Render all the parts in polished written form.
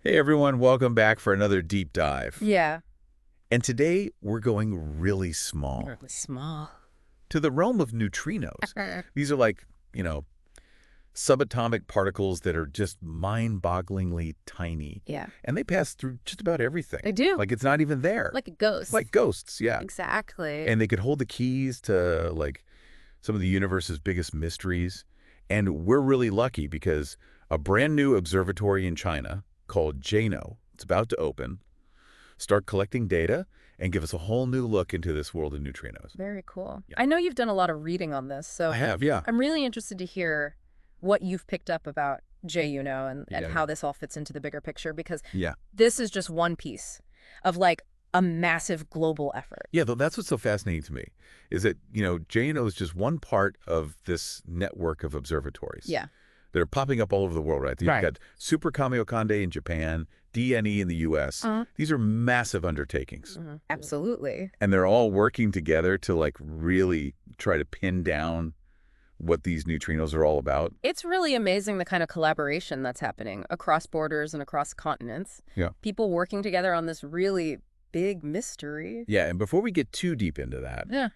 Hey everyone, welcome back for another deep dive. Yeah. And today we're going really small Really small. to the realm of neutrinos. These are like, subatomic particles that are just mind-bogglingly tiny. Yeah. And they pass through just about everything. They do. Like it's not even there. Like a ghost. Like ghosts, yeah. Exactly. And they could hold the keys to like some of the universe's biggest mysteries. And we're really lucky because a brand new observatory in China called JUNO, it's about to open, start collecting data, and give us a whole new look into this world of neutrinos. Very cool. Yeah. I know you've done a lot of reading on this, so I have, yeah. I'm really interested to hear what you've picked up about JUNO and Yeah. how this all fits into the bigger picture, because Yeah. this is just one piece of like a massive global effort. Yeah, that's what's so fascinating to me, is that, JUNO is just one part of this network of observatories. Yeah. That are popping up all over the world, right? You've got Super Kamiokande in Japan, DNE in the U.S. These are massive undertakings. Absolutely. And they're all working together to like really try to pin down what these neutrinos are all about. It's really amazing the kind of collaboration that's happening across borders and across continents. Yeah. People working together on this really big mystery. Yeah, and before we get too deep into that, Yeah.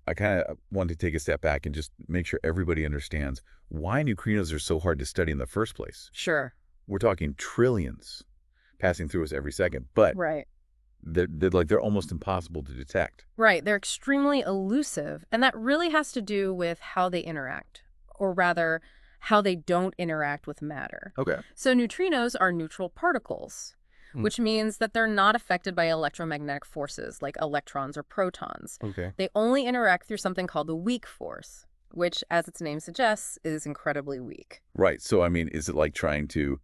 I kind of want to take a step back and just make sure everybody understands why neutrinos are so hard to study in the first place. Sure. We're talking trillions passing through us every second, but Right. they're almost impossible to detect. Right. They're extremely elusive, and that really has to do with how they interact, or rather, how they don't interact with matter. Okay. So neutrinos are neutral particles, which means that they're not affected by electromagnetic forces like electrons or protons. Okay. They only interact through something called the weak force, which, as its name suggests, is incredibly weak. Right. So, I mean, is it like trying to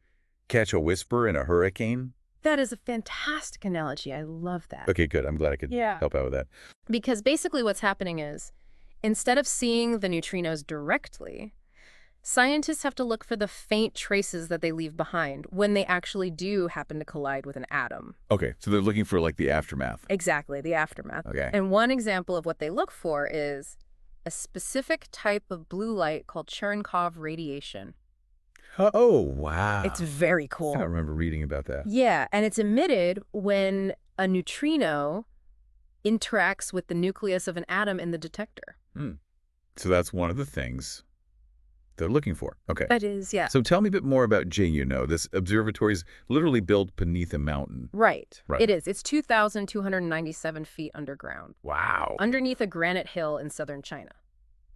catch a whisper in a hurricane? That is a fantastic analogy. I love that. Okay, good. I'm glad I could help out with that. Because basically what's happening is, instead of seeing the neutrinos directly, scientists have to look for the faint traces that they leave behind when they actually do happen to collide with an atom. Okay, so they're looking for like the aftermath. Exactly, the aftermath. Okay. And one example of what they look for is a specific type of blue light called Cherenkov radiation. Oh, wow. It's very cool. I remember reading about that. Yeah, and it's emitted when a neutrino interacts with the nucleus of an atom in the detector. So that's one of the things they're looking for. Okay. That is, yeah. So tell me a bit more about JUNO. This observatory is literally built beneath a mountain. Right. Right. It is. It's 2,297 feet underground. Wow. Underneath a granite hill in southern China.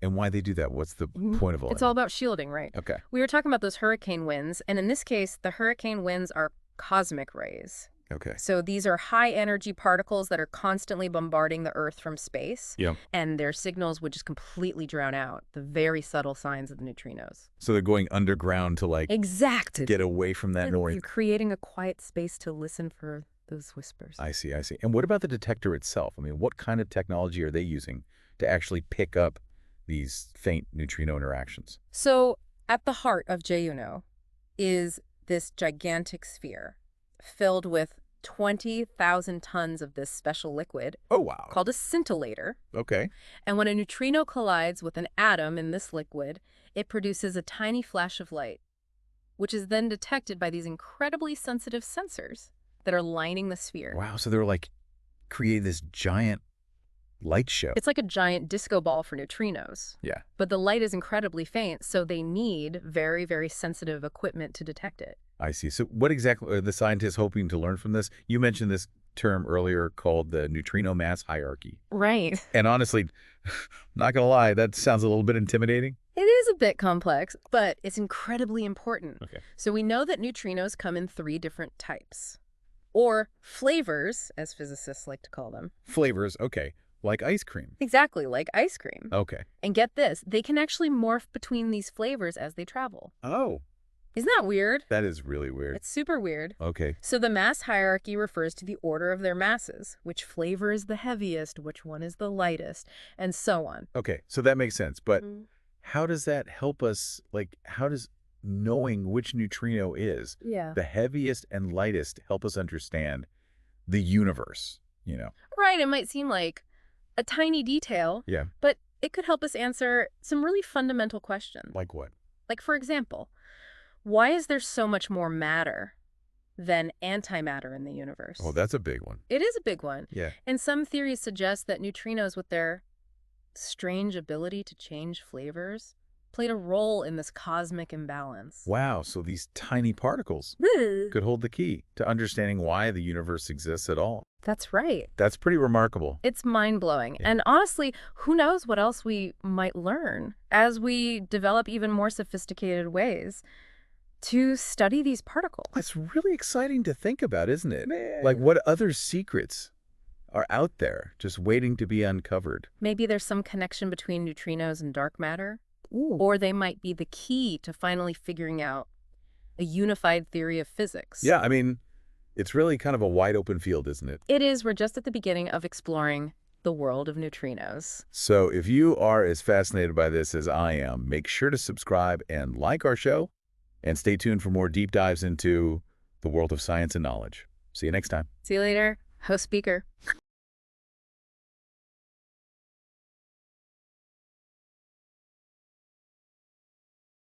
And why they do that? What's the point of all It's that? all about shielding, right? Okay. We were talking about those hurricane winds, and in this case, the hurricane winds are cosmic rays. Okay. So these are high-energy particles that are constantly bombarding the Earth from space, Yeah. and their signals would just completely drown out the very subtle signs of the neutrinos. So they're going underground to like Exactly. get away from that noise. You're creating a quiet space to listen for those whispers. I see, I see. And what about the detector itself? I mean, what kind of technology are they using to actually pick up these faint neutrino interactions? So at the heart of JUNO is this gigantic sphere filled with 20,000 tons of this special liquid Oh, wow. called a scintillator. Okay. And when a neutrino collides with an atom in this liquid, it produces a tiny flash of light, which is then detected by these incredibly sensitive sensors that are lining the sphere. Wow. So they're like creating this giant light show. It's like a giant disco ball for neutrinos. Yeah. But the light is incredibly faint, so they need very, very sensitive equipment to detect it. I see. So what exactly are the scientists hoping to learn from this? You mentioned this term earlier called the neutrino mass hierarchy. Right. And honestly, not going to lie, that sounds a little bit intimidating. It is a bit complex, but it's incredibly important. Okay. So we know that neutrinos come in 3 different types, or flavors, as physicists like to call them. Flavors, okay. Like ice cream. Exactly, like ice cream. Okay. And get this, they can actually morph between these flavors as they travel. Oh, Isn't that weird? that is really weird. It's super weird. Okay. So the mass hierarchy refers to the order of their masses, which flavor is the heaviest, which one is the lightest, and so on. Okay. So that makes sense. But how does that help us? Like, how does knowing which neutrino is Yeah. the heaviest and lightest help us understand the universe, Right, it might seem like a tiny detail, Yeah. but it could help us answer some really fundamental questions. Like what? Like, for example, why is there so much more matter than antimatter in the universe. Oh, that's a big one. It is a big one. Yeah. And some theories suggest that neutrinos, with their strange ability to change flavors, played a role in this cosmic imbalance. Wow, so these tiny particles could hold the key to understanding why the universe exists at all. That's right. That's pretty remarkable. It's mind-blowing. Yeah. And honestly, who knows what else we might learn as we develop even more sophisticated ways to study these particles. It's really exciting to think about, isn't it? Like, what other secrets are out there just waiting to be uncovered? Maybe there's some connection between neutrinos and dark matter. Ooh. Or they might be the key to finally figuring out a unified theory of physics. Yeah, I mean, it's really kind of a wide open field, isn't it? It is. We're just at the beginning of exploring the world of neutrinos. So if you are as fascinated by this as I am, make sure to subscribe and like our show, and stay tuned for more deep dives into the world of science and knowledge. See you next time. See you later. Host speaker.